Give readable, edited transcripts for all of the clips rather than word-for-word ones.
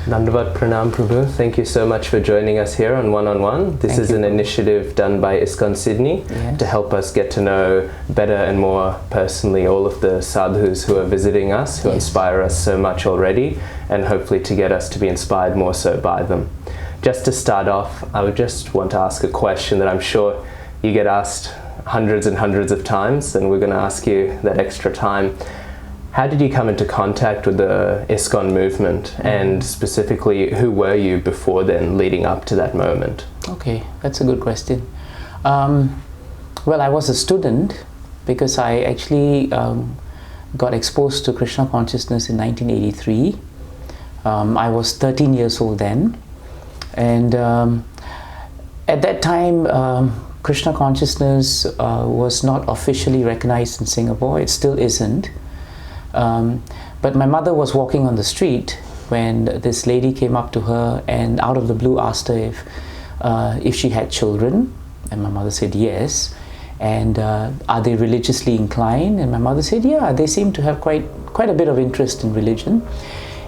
Dandavat Pranam Prabhu, thank you so much for joining us here on One on One. This is an initiative done by ISKCON Sydney to help us get to know better and more personally all of the sadhus who are visiting us, who inspire us so much already, and hopefully to get us to be inspired more so by them. Just to start off, I would just want to ask a question that I'm sure you get asked hundreds and hundreds of times, and we're going to ask you that extra time. How did you come into contact with the ISKCON movement, and specifically, who were you before then, leading up to that moment? Okay, that's a good question. Well, I was a student because I actually got exposed to Krishna Consciousness in 1983. I was 13 years old then, and at that time, Krishna Consciousness was not officially recognized in Singapore. It still isn't. But my mother was walking on the street when this lady came up to her and out of the blue asked her if she had children, and my mother said yes. And are they religiously inclined? And my mother said, yeah, they seem to have quite a bit of interest in religion.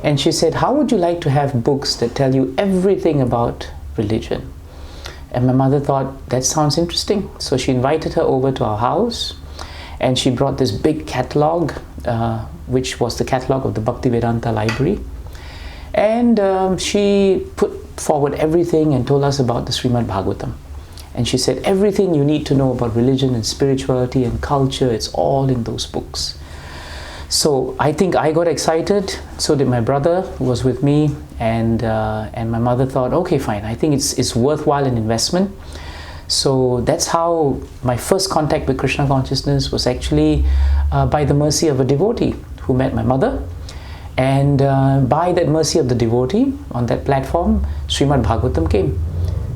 And she said, how would you like to have books that tell you everything about religion? And my mother thought, that sounds interesting. So she invited her over to our house, and she brought this big catalog, which was the catalog of the Bhaktivedanta library. And she put forward everything and told us about the Srimad Bhagavatam. And she said, everything you need to know about religion and spirituality and culture, it's all in those books. So I think I got excited, so did my brother who was with me, and my mother thought, okay, fine, I think it's worthwhile an investment. So that's how my first contact with Krishna Consciousness was actually by the mercy of a devotee who met my mother. And by that mercy of the devotee, on that platform, Srimad Bhagavatam came.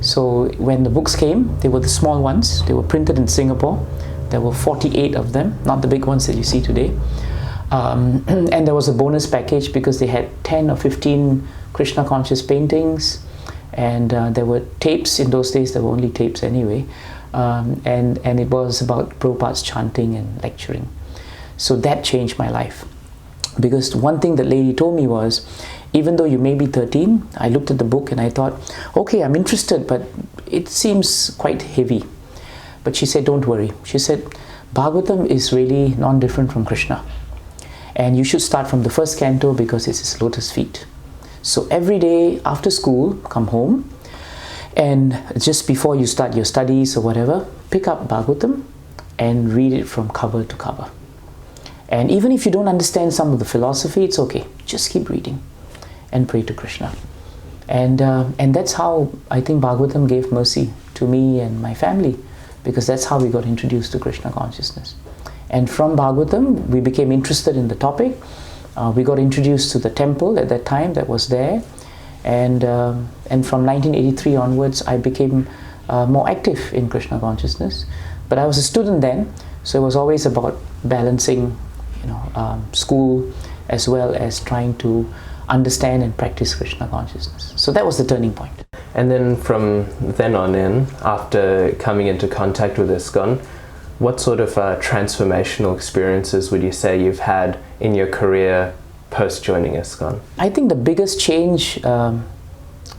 So when the books came, they were the small ones. They were printed in Singapore. There were 48 of them, not the big ones that you see today. And there was a bonus package because they had 10 or 15 Krishna conscious paintings. And there were tapes. In those days there were only tapes anyway, and it was about Prabhupada's chanting and lecturing. So that changed my life, because one thing that lady told me was, even though you may be 13, I looked at the book and I thought, okay, I'm interested, but it seems quite heavy. But she said, don't worry. She said, Bhagavatam is really non-different from Krishna, and you should start from the first canto because it's his lotus feet. So every day after school, come home, and just before you start your studies or whatever, pick up Bhagavatam and read it from cover to cover. And even if you don't understand some of the philosophy, it's okay. Just keep reading and pray to Krishna. And that's how I think Bhagavatam gave mercy to me and my family, because that's how we got introduced to Krishna Consciousness. And from Bhagavatam, we became interested in the topic. We got introduced to the temple at that time that was there, and from 1983 onwards I became more active in Krishna Consciousness. But I was a student then, so it was always about balancing, school as well as trying to understand and practice Krishna Consciousness. So that was the turning point. And then from then on in, after coming into contact with ISKCON, what sort of transformational experiences would you say you've had in your career post-joining ISKCON? I think the biggest change that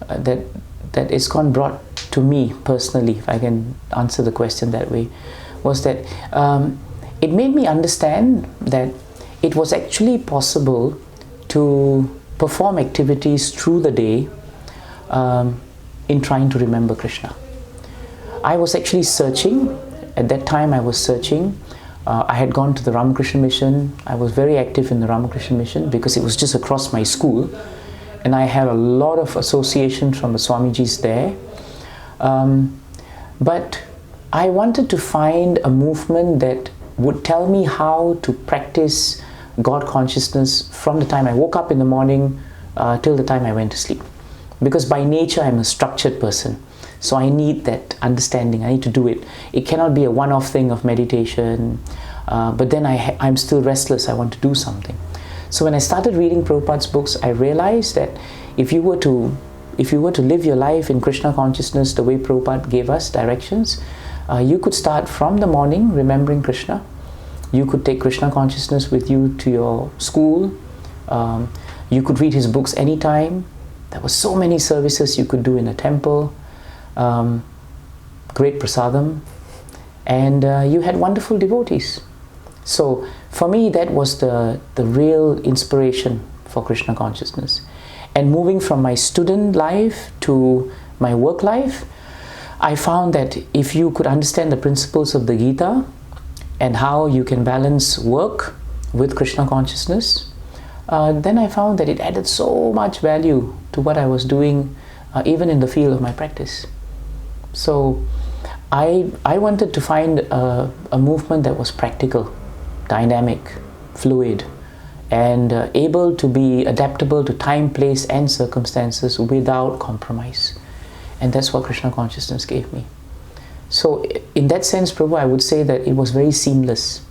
ISKCON brought to me personally, if I can answer the question that way, was that it made me understand that it was actually possible to perform activities through the day in trying to remember Krishna. I was actually searching. At that time I was searching. I had gone to the Ramakrishna Mission. I was very active in the Ramakrishna Mission because it was just across my school, and I had a lot of association from the Swamijis there. But I wanted to find a movement that would tell me how to practice God consciousness from the time I woke up in the morning till the time I went to sleep. Because by nature I'm a structured person. So I need that understanding. I need to do it. It cannot be a one-off thing of meditation, but then I'm still restless. I want to do something. So when I started reading Prabhupada's books, I realized that if you were to live your life in Krishna consciousness the way Prabhupada gave us directions, you could start from the morning remembering Krishna. You could take Krishna consciousness with you to your school. You could read his books anytime. There were so many services you could do in a temple, great prasadam, and you had wonderful devotees. So for me, that was the real inspiration for Krishna consciousness. And moving from my student life to my work life, I found that if you could understand the principles of the Gita and how you can balance work with Krishna consciousness, then I found that it added so much value to what I was doing, even in the field of my practice. So I wanted to find a movement that was practical, dynamic, fluid, and able to be adaptable to time, place, and circumstances without compromise. And that's what Krishna consciousness gave me. So in that sense, Prabhu, I would say that it was very seamless.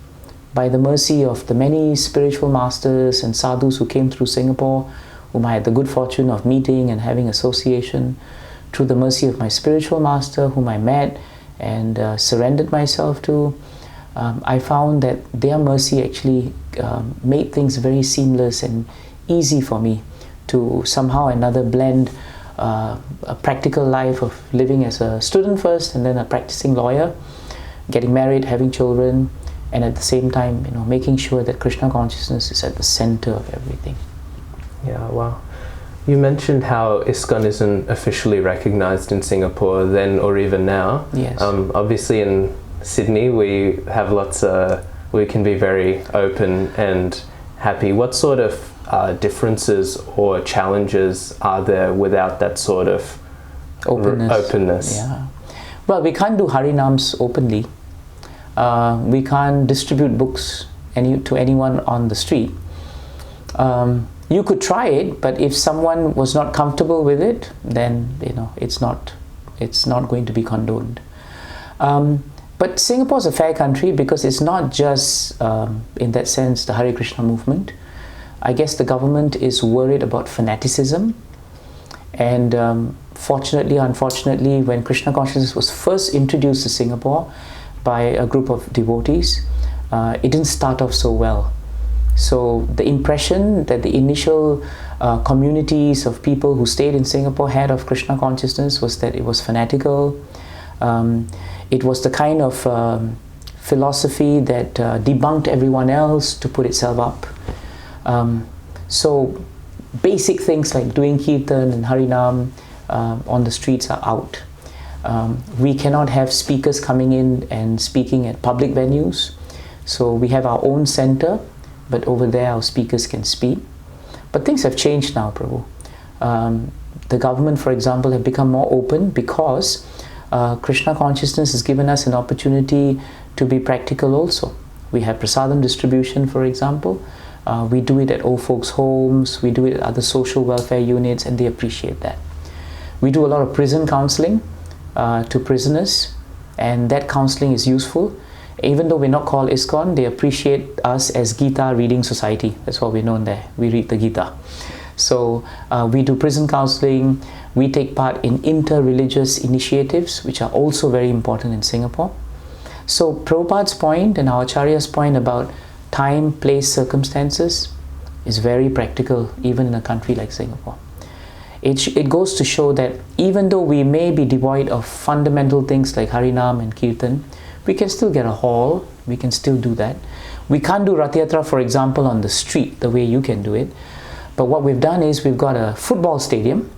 By the mercy of the many spiritual masters and sadhus who came through Singapore, whom I had the good fortune of meeting and having association, through the mercy of my spiritual master whom I met and surrendered myself to, I found that their mercy actually made things very seamless and easy for me to somehow or another blend a practical life of living as a student first and then a practicing lawyer, getting married, having children, and at the same time, making sure that Krishna consciousness is at the center of everything. Yeah, wow. You mentioned how ISKCON isn't officially recognized in Singapore then or even now. Yes. Obviously in Sydney we have we can be very open and happy. What sort of differences or challenges are there without that sort of openness? Yeah. Well, we can't do Harinams openly. We can't distribute books to anyone on the street. You could try it, but if someone was not comfortable with it, then it's not going to be condoned. But Singapore is a fair country because it's not just in that sense the Hare Krishna movement. I guess the government is worried about fanaticism, and fortunately, unfortunately, when Krishna consciousness was first introduced to Singapore by a group of devotees, it didn't start off so well. So the impression that the initial communities of people who stayed in Singapore had of Krishna consciousness was that it was fanatical. It was the kind of philosophy that debunked everyone else to put itself up. So basic things like doing Kirtan and Harinam on the streets are out. We cannot have speakers coming in and speaking at public venues. So we have our own center, but over there our speakers can speak. But things have changed now, Prabhu. The government, for example, have become more open because Krishna consciousness has given us an opportunity to be practical also. We have prasadam distribution, for example. We do it at old folks' homes, we do it at other social welfare units, and they appreciate that. We do a lot of prison counseling to prisoners, and that counseling is useful. Even though we're not called ISKCON, they appreciate us as Gita Reading Society. That's what we're known there. We read the Gita. So we do prison counseling. We take part in inter-religious initiatives, which are also very important in Singapore. So Prabhupada's point and our Acharya's point about time, place, circumstances is very practical even in a country like Singapore. It goes to show that even though we may be devoid of fundamental things like Harinam and Kirtan, we can still get a hall, we can still do that. We can't do Rath Yatra, for example, on the street the way you can do it. But what we've done is we've got a football stadium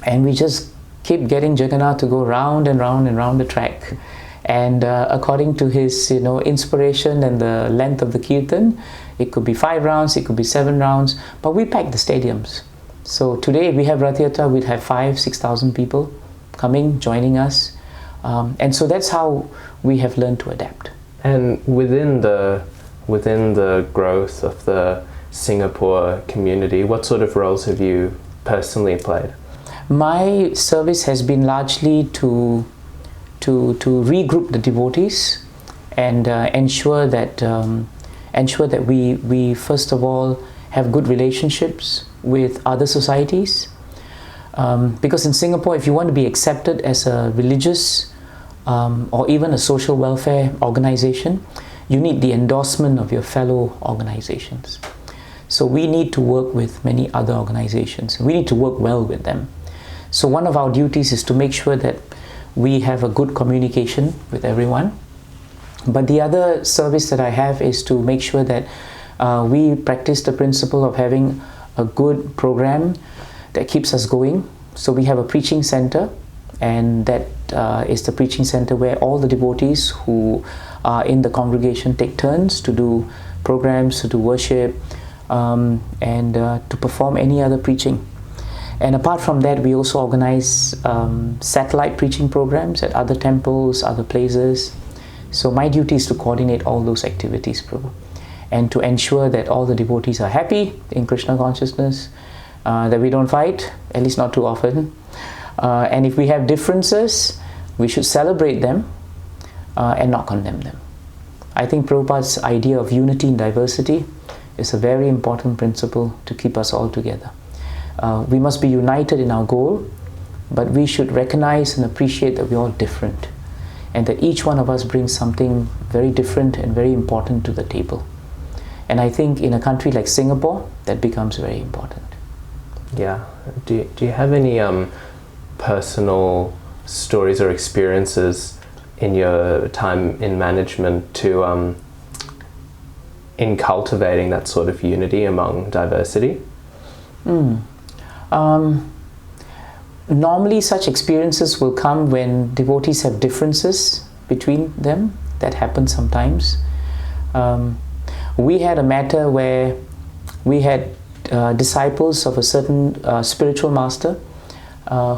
and we just keep getting Jagannath to go round and round and round the track. And according to his inspiration and the length of the Kirtan, it could be 5 rounds, it could be 7 rounds, but we pack the stadiums. So today we have Rath Yatra, we'd have 5,000-6,000 people coming, joining us. And so that's how we have learned to adapt. And within the growth of the Singapore community, what sort of roles have you personally played? My service has been largely to regroup the devotees and ensure that we first of all have good relationships with other societies. Because in Singapore, if you want to be accepted as a religious or even a social welfare organization, you need the endorsement of your fellow organizations. So we need to work with many other organizations. We need to work well with them. So one of our duties is to make sure that we have a good communication with everyone. But the other service that I have is to make sure that we practice the principle of having a good program that keeps us going. So we have a preaching center, and that is the preaching center where all the devotees who are in the congregation take turns to do programs, to do worship, and to perform any other preaching. And apart from that, we also organize satellite preaching programs at other temples, other places. So my duty is to coordinate all those activities, Prabhu, and to ensure that all the devotees are happy in Krishna consciousness, that we don't fight, at least not too often. And if we have differences, we should celebrate them and not condemn them. I think Prabhupada's idea of unity in diversity is a very important principle to keep us all together. We must be united in our goal, but we should recognize and appreciate that we're all different, and that each one of us brings something very different and very important to the table. And I think in a country like Singapore, that becomes very important. Yeah. Do you have any personal stories or experiences in your time in management to in cultivating that sort of unity among diversity? Normally such experiences will come when devotees have differences between them. That happens sometimes. We had a matter where we had disciples of a certain spiritual master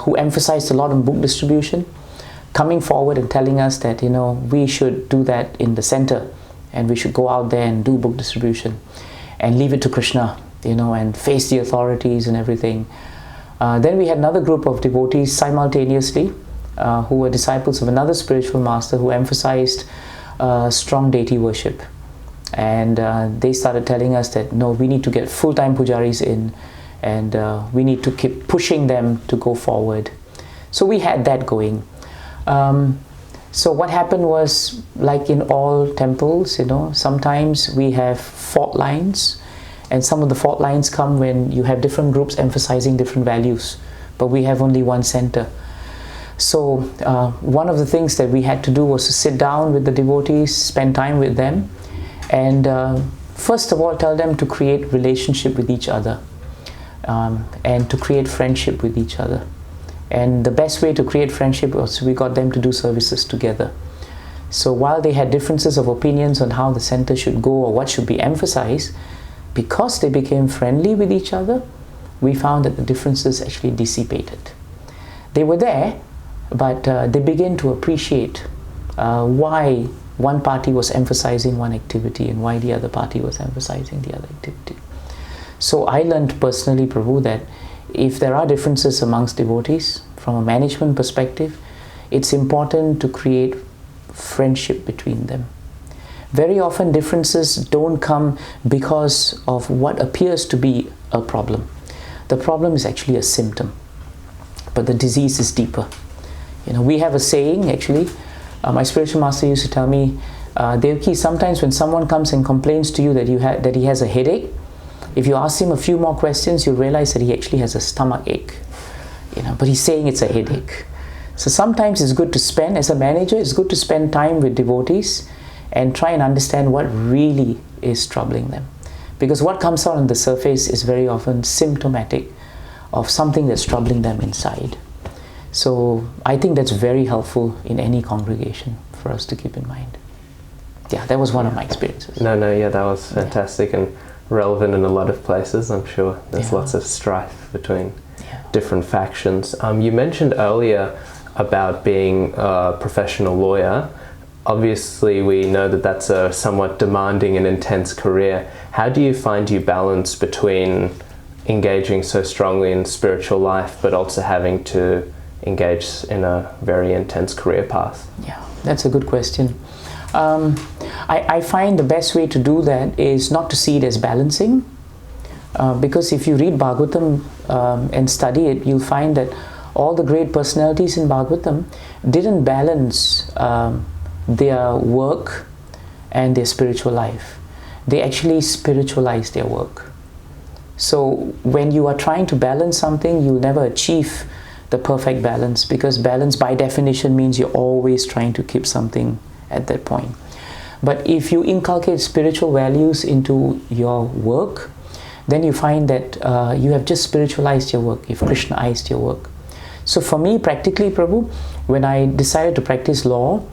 who emphasized a lot on book distribution, coming forward and telling us that, you know, we should do that in the center, and we should go out there and do book distribution and leave it to Krishna, you know, and face the authorities and everything. Then we had another group of devotees simultaneously who were disciples of another spiritual master who emphasized strong deity worship. And they started telling us that, no, we need to get full-time pujaris in, and we need to keep pushing them to go forward. So we had that going. So what happened was, like in all temples, you know, sometimes we have fault lines, and some of the fault lines come when you have different groups emphasizing different values, but we have only one center. So one of the things that we had to do was to sit down with the devotees, spend time with them, and first of all tell them to create relationship with each other, and to create friendship with each other. And the best way to create friendship was we got them to do services together. So while they had differences of opinions on how the center should go or what should be emphasized, because they became friendly with each other, we found that the differences actually dissipated. They were there, but they began to appreciate why one party was emphasizing one activity and why the other party was emphasizing the other activity. So I learned personally, Prabhu, that if there are differences amongst devotees, from a management perspective, it's important to create friendship between them. Very often differences don't come because of what appears to be a problem. The problem is actually a symptom, but the disease is deeper. You know, we have a saying, actually, my spiritual master used to tell me, Devaki, sometimes when someone comes and complains to you that he has a headache, if you ask him a few more questions, you'll realize that he actually has a stomach ache. You know, but he's saying it's a headache. So sometimes it's good to spend, as a manager, it's good to spend time with devotees and try and understand what really is troubling them. Because what comes out on the surface is very often symptomatic of something that's troubling them inside. So I think that's very helpful in any congregation for us to keep in mind. Yeah, that was one of my experiences. No, yeah, that was fantastic and relevant in a lot of places. I'm sure there's lots of strife between different factions. You mentioned earlier about being a professional lawyer. Obviously, we know that that's a somewhat demanding and intense career. How do you find you balance between engaging so strongly in spiritual life, but also having to engage in a very intense career path? Yeah, that's a good question. I find the best way to do that is not to see it as balancing, because if you read Bhagavatam and study it, you'll find that all the great personalities in Bhagavatam didn't balance their work and their spiritual life. They actually spiritualized their work. So when you are trying to balance something, you'll never achieve the perfect balance, because balance by definition means you're always trying to keep something at that point. But if you inculcate spiritual values into your work, then you find that you have just spiritualized your work, you've Krishnaized your work. So for me, practically, Prabhu, when I decided to practice law,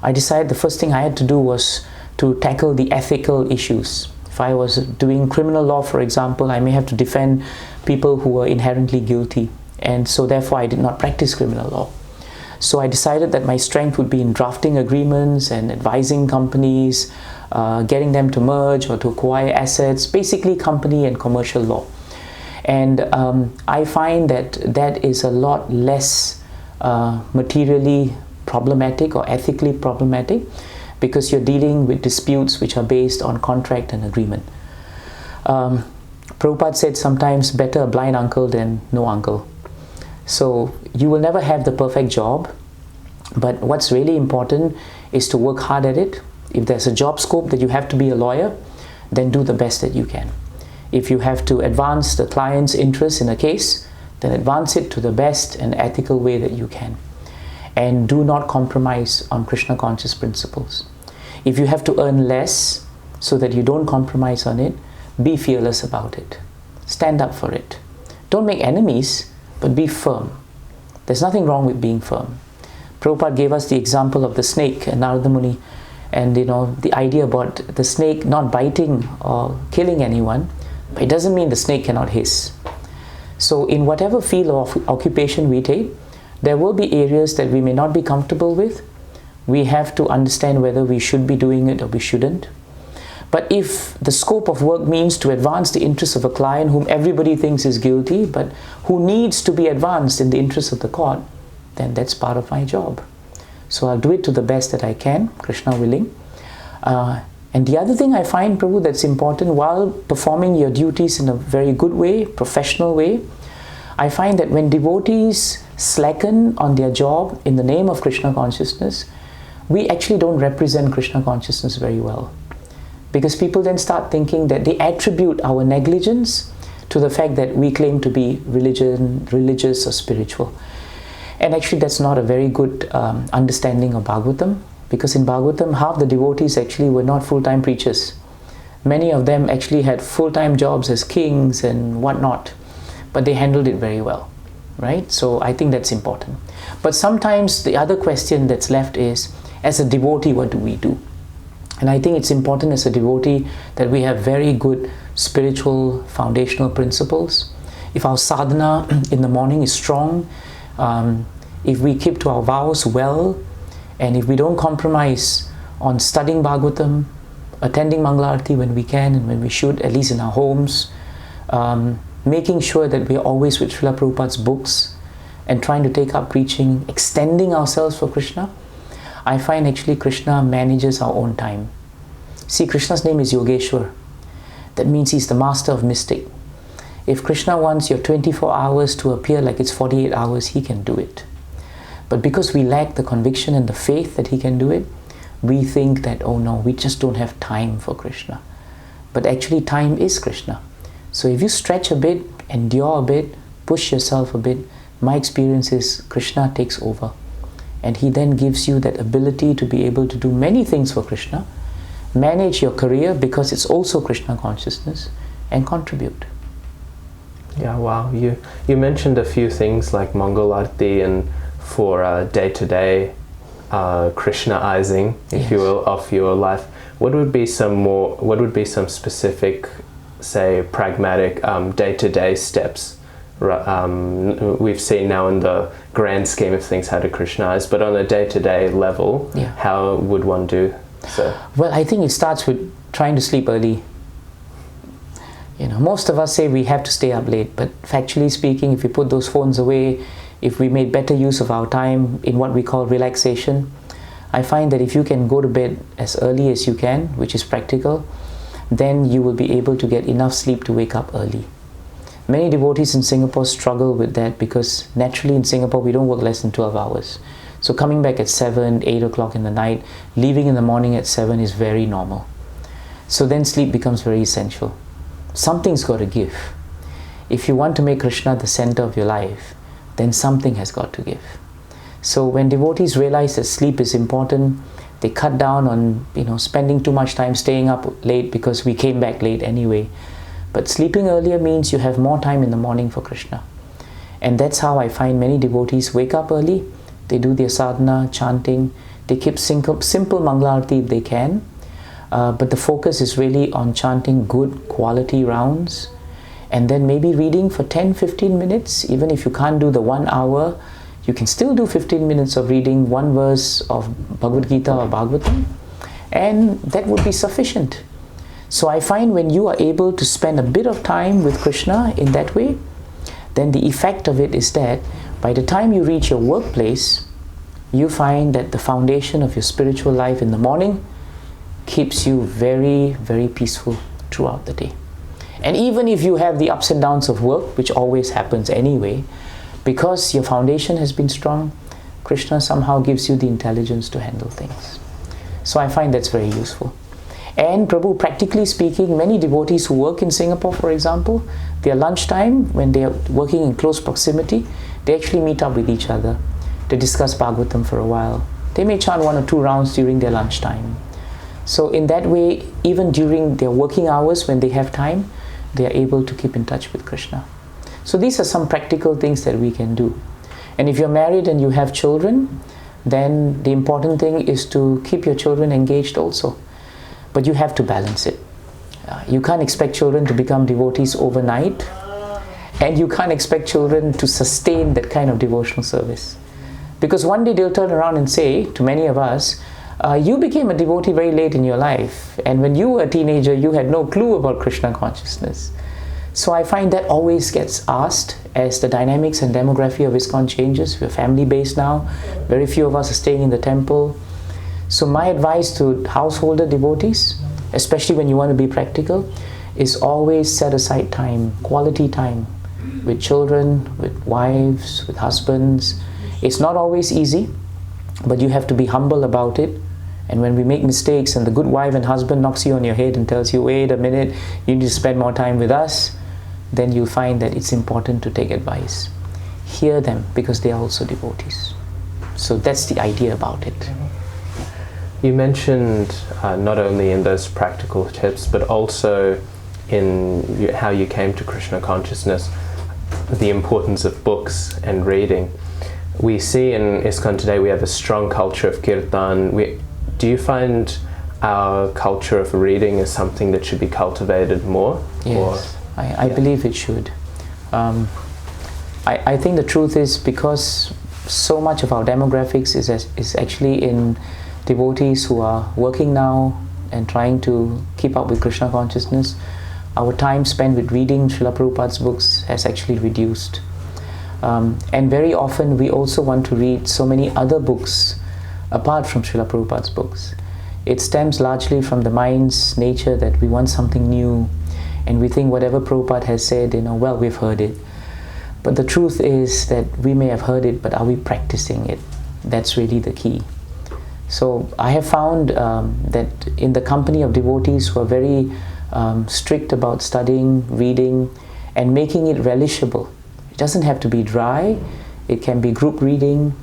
I decided the first thing I had to do was to tackle the ethical issues. If I was doing criminal law, for example, I may have to defend people who were inherently guilty, and so therefore I did not practice criminal law. So I decided that my strength would be in drafting agreements and advising companies, getting them to merge or to acquire assets, basically company and commercial law. And I find that that is a lot less materially problematic or ethically problematic, because you're dealing with disputes which are based on contract and agreement. Prabhupada said sometimes better a blind uncle than no uncle. So you will never have the perfect job, but what's really important is to work hard at it. If there's a job scope that you have to be a lawyer, then do the best that you can. If you have to advance the client's interest in a case, then advance it to the best and ethical way that you can. And do not compromise on Krishna conscious principles. If you have to earn less so that you don't compromise on it, be fearless about it. Stand up for it. Don't make enemies, but be firm. There's nothing wrong with being firm. Prabhupada gave us the example of the snake and Narada Muni, and the idea about the snake not biting or killing anyone, but it doesn't mean the snake cannot hiss. So in whatever field of occupation we take, there will be areas that we may not be comfortable with. We have to understand whether we should be doing it or we shouldn't. But if the scope of work means to advance the interests of a client whom everybody thinks is guilty, but who needs to be advanced in the interests of the court, then that's part of my job. So I'll do it to the best that I can, Krishna willing. And the other thing I find, Prabhu, that's important while performing your duties in a very good way, professional way, I find that when devotees slacken on their job in the name of Krishna consciousness, we actually don't represent Krishna consciousness very well. Because people then start thinking that they attribute our negligence to the fact that we claim to be religious or spiritual. And actually that's not a very good understanding of Bhagavatam, because in Bhagavatam half the devotees actually were not full-time preachers. Many of them actually had full-time jobs as kings and whatnot, but they handled it very well, right? So I think that's important. But sometimes the other question that's left is, as a devotee, what do we do? And I think it's important as a devotee that we have very good spiritual foundational principles. If our sadhana in the morning is strong, if we keep to our vows well, and if we don't compromise on studying Bhagavatam, attending Mangalarti when we can and when we should, at least in our homes, making sure that we are always with Srila Prabhupada's books and trying to take up preaching, extending ourselves for Krishna, I find actually Krishna manages our own time. See, Krishna's name is Yogeshwar. That means he's the master of mystic. If Krishna wants your 24 hours to appear like it's 48 hours, he can do it. But because we lack the conviction and the faith that he can do it, we think that, oh no, we just don't have time for Krishna. But actually time is Krishna. So if you stretch a bit, endure a bit, push yourself a bit, my experience is Krishna takes over. And he then gives you that ability to be able to do many things for Krishna, manage your career because it's also Krishna consciousness, and contribute. Yeah, wow. You mentioned a few things like Mangalarti and for day-to-day Krishnaizing, if you will, of your life. What would be some specific, say, pragmatic day-to-day steps? We've seen now in the grand scheme of things how to Krishnaize, but on a day-to-day level, how would one do so? Well, I think it starts with trying to sleep early. Most of us say we have to stay up late, but factually speaking, if we put those phones away, if we made better use of our time in what we call relaxation, I find that if you can go to bed as early as you can, which is practical, then you will be able to get enough sleep to wake up early. Many devotees in Singapore struggle with that because naturally in Singapore we don't work less than 12 hours. So coming back at 7, 8 o'clock in the night, leaving in the morning at 7 is very normal. So then sleep becomes very essential. Something's got to give. if you want to make Krishna the center of your life, then something has got to give. So when devotees realize that sleep is important, they cut down on spending too much time staying up late, because we came back late anyway. But sleeping earlier means you have more time in the morning for Krishna. And that's how I find many devotees wake up early, they do their sadhana, chanting, they keep simple Mangalarti if they can, but the focus is really on chanting good quality rounds, and then maybe reading for 10-15 minutes. Even if you can't do the 1 hour, you can still do 15 minutes of reading one verse of Bhagavad Gita or Bhagavatam, and that would be sufficient. So I find when you are able to spend a bit of time with Krishna in that way, then the effect of it is that by the time you reach your workplace, you find that the foundation of your spiritual life in the morning keeps you very, very peaceful throughout the day. And even if you have the ups and downs of work, which always happens anyway, because your foundation has been strong, Krishna somehow gives you the intelligence to handle things. So I find that's very useful. And Prabhu, practically speaking, many devotees who work in Singapore, for example, their lunchtime, when they are working in close proximity, they actually meet up with each other to discuss Bhagavatam for a while. They may chant 1 or 2 rounds during their lunchtime. So in that way, even during their working hours when they have time, they are able to keep in touch with Krishna. So these are some practical things that we can do. And if you're married and you have children, then the important thing is to keep your children engaged also. But you have to balance it. You can't expect children to become devotees overnight, and you can't expect children to sustain that kind of devotional service. Because one day they'll turn around and say to many of us, you became a devotee very late in your life, and when you were a teenager you had no clue about Krishna consciousness. So I find that always gets asked as the dynamics and demography of ISKCON changes. We're family based now, very few of us are staying in the temple. So my advice to householder devotees, especially when you want to be practical, is always set aside time, quality time, with children, with wives, with husbands. It's not always easy, but you have to be humble about it. And when we make mistakes and the good wife and husband knocks you on your head and tells you, wait a minute, you need to spend more time with us, then you'll find that it's important to take advice. Hear them, because they are also devotees. So that's the idea about it. You mentioned not only in those practical tips, but also in how you came to Krishna consciousness, the importance of books and reading. We see in ISKCON today we have a strong culture of kirtan. Do you find our culture of reading is something that should be cultivated more? Yes, I believe it should. I think the truth is, because so much of our demographics is actually in devotees who are working now and trying to keep up with Krishna consciousness, our time spent with reading Srila Prabhupada's books has actually reduced. And very often we also want to read so many other books apart from Srila Prabhupada's books. It stems largely from the mind's nature that we want something new, and we think whatever Prabhupada has said, well, we've heard it. But the truth is that we may have heard it, but are we practicing it? That's really the key. So I have found that in the company of devotees who are very strict about studying, reading, and making it relishable. It doesn't have to be dry. It can be group reading.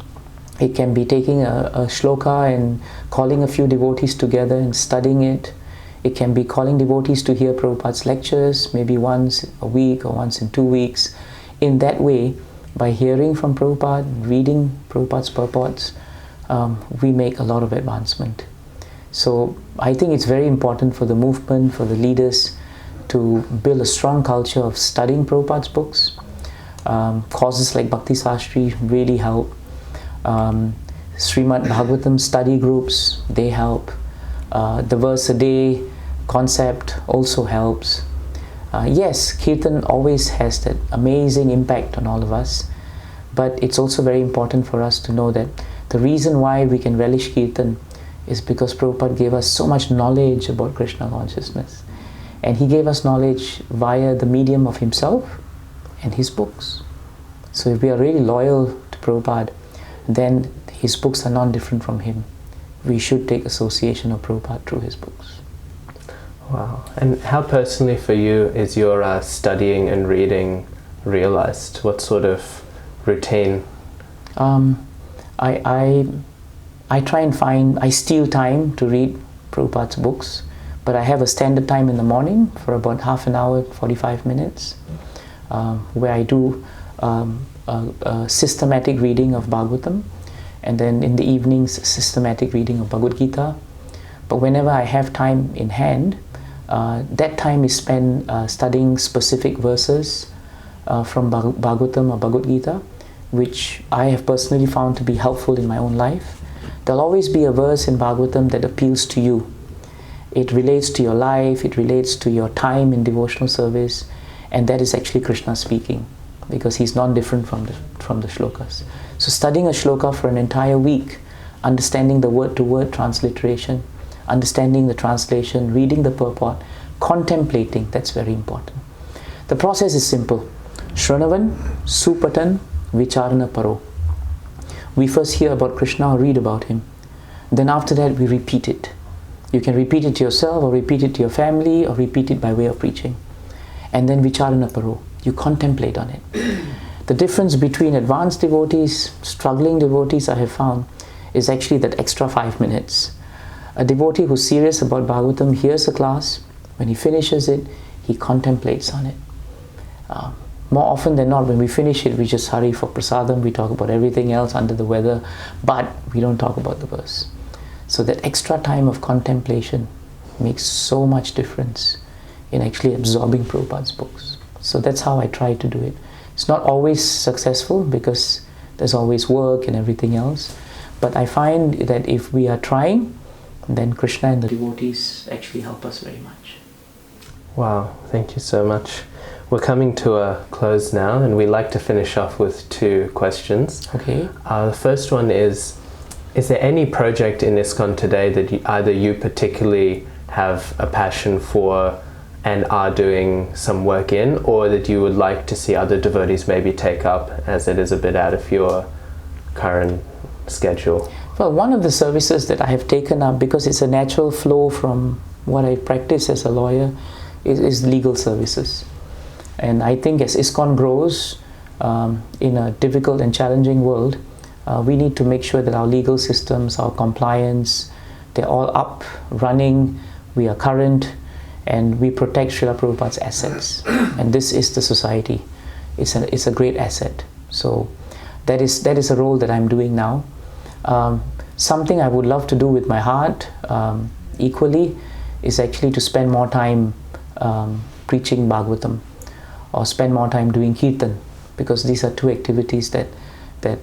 It can be taking a shloka and calling a few devotees together and studying it. It can be calling devotees to hear Prabhupada's lectures, maybe once a week or once in 2 weeks. In that way, by hearing from Prabhupada, reading Prabhupada's purports, we make a lot of advancement. So I think it's very important for the movement, for the leaders, to build a strong culture of studying Prabhupada's books. Causes like Bhakti Sastri really help. Srimad Bhagavatam study groups, they help. The verse a day concept also helps. Yes, Kirtan always has that amazing impact on all of us, but it's also very important for us to know that the reason why we can relish Kirtan is because Prabhupada gave us so much knowledge about Krishna consciousness. And he gave us knowledge via the medium of himself and his books. So if we are really loyal to Prabhupada, then his books are not different from him. We should take association of Prabhupada through his books. Wow. And how personally for you is your studying and reading realized? What sort of routine? I try and find, I steal time to read Prabhupada's books, but I have a standard time in the morning for about half an hour, 45 minutes, where I do a systematic reading of Bhagavatam, and then in the evenings, systematic reading of Bhagavad Gita. But whenever I have time in hand, that time is spent studying specific verses from Bhagavatam or Bhagavad Gita, which I have personally found to be helpful in my own life. There'll always be a verse in Bhagavatam that appeals to you. It relates to your life, it relates to your time in devotional service, and that is actually Krishna speaking, because he's non-different from the shlokas. So studying a shloka for an entire week, understanding the word-to-word transliteration, understanding the translation, reading the purport, contemplating, that's very important. The process is simple. Shranavan, Supatan, Vicharana Paro. We first hear about Krishna or read about him. Then after that we repeat it. You can repeat it to yourself or repeat it to your family or repeat it by way of preaching. And then Vicharana Paro. You contemplate on it. The difference between advanced devotees, struggling devotees, I have found, is actually that extra 5 minutes. A devotee who's serious about Bhagavatam hears a class. When he finishes it, he contemplates on it. More often than not, when we finish it, we just hurry for prasadam, we talk about everything else under the weather, but we don't talk about the verse. So that extra time of contemplation makes so much difference in actually absorbing Prabhupada's books. So that's how I try to do it. It's not always successful because there's always work and everything else, but I find that if we are trying, then Krishna and the devotees actually help us very much. Wow, thank you so much. We're coming to a close now, and we like to finish off with 2 questions. Okay. The first one is there any project in ISKCON today that either you particularly have a passion for and are doing some work in, or that you would like to see other devotees maybe take up, as it is a bit out of your current schedule? Well, one of the services that I have taken up, because it's a natural flow from what I practice as a lawyer, is legal services. And I think as ISKCON grows in a difficult and challenging world, we need to make sure that our legal systems, our compliance, they're all up, running, we are current, and we protect Srila Prabhupada's assets. And this is the society. It's a great asset. So that is a role that I'm doing now. Something I would love to do with my heart equally is actually to spend more time preaching Bhagavatam, or spend more time doing Kirtan, because these are 2 activities that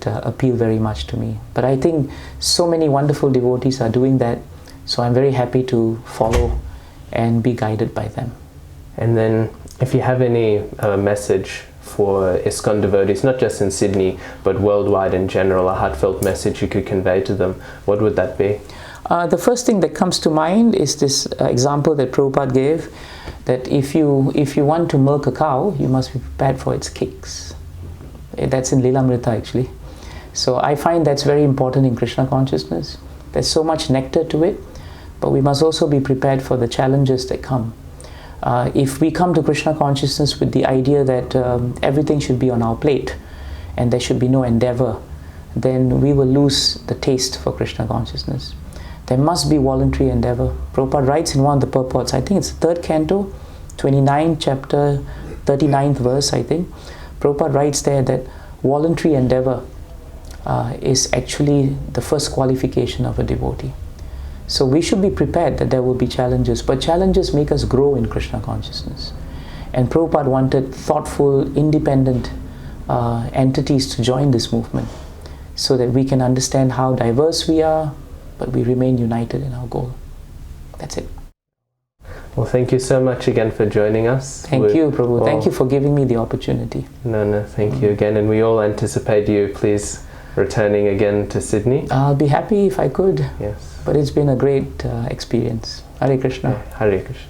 appeal very much to me. But I think so many wonderful devotees are doing that, so I'm very happy to follow and be guided by them. And then if you have any message for ISKCON devotees, not just in Sydney, but worldwide in general, a heartfelt message you could convey to them, what would that be? The first thing that comes to mind is this example that Prabhupada gave, that if you want to milk a cow, you must be prepared for its kicks. That's in Lilamrita actually. So I find that's very important in Krishna consciousness. There's so much nectar to it, but we must also be prepared for the challenges that come. If we come to Krishna consciousness with the idea that everything should be on our plate and there should be no endeavor, then we will lose the taste for Krishna consciousness. There must be voluntary endeavor. Prabhupada writes in one of the purports, I think it's 3rd canto, 29 chapter, 39th verse, I think. Prabhupada writes there that voluntary endeavor is actually the first qualification of a devotee. So we should be prepared that there will be challenges, but challenges make us grow in Krishna consciousness. And Prabhupada wanted thoughtful, independent entities to join this movement, so that we can understand how diverse we are, but we remain united in our goal. That's it. Well, thank you so much again for joining us. Thank you, Prabhu. Thank you for giving me the opportunity. No, thank you again. And we all anticipate you please returning again to Sydney. I'll be happy if I could. Yes. But it's been a great experience. Hare Krishna. Hare Krishna.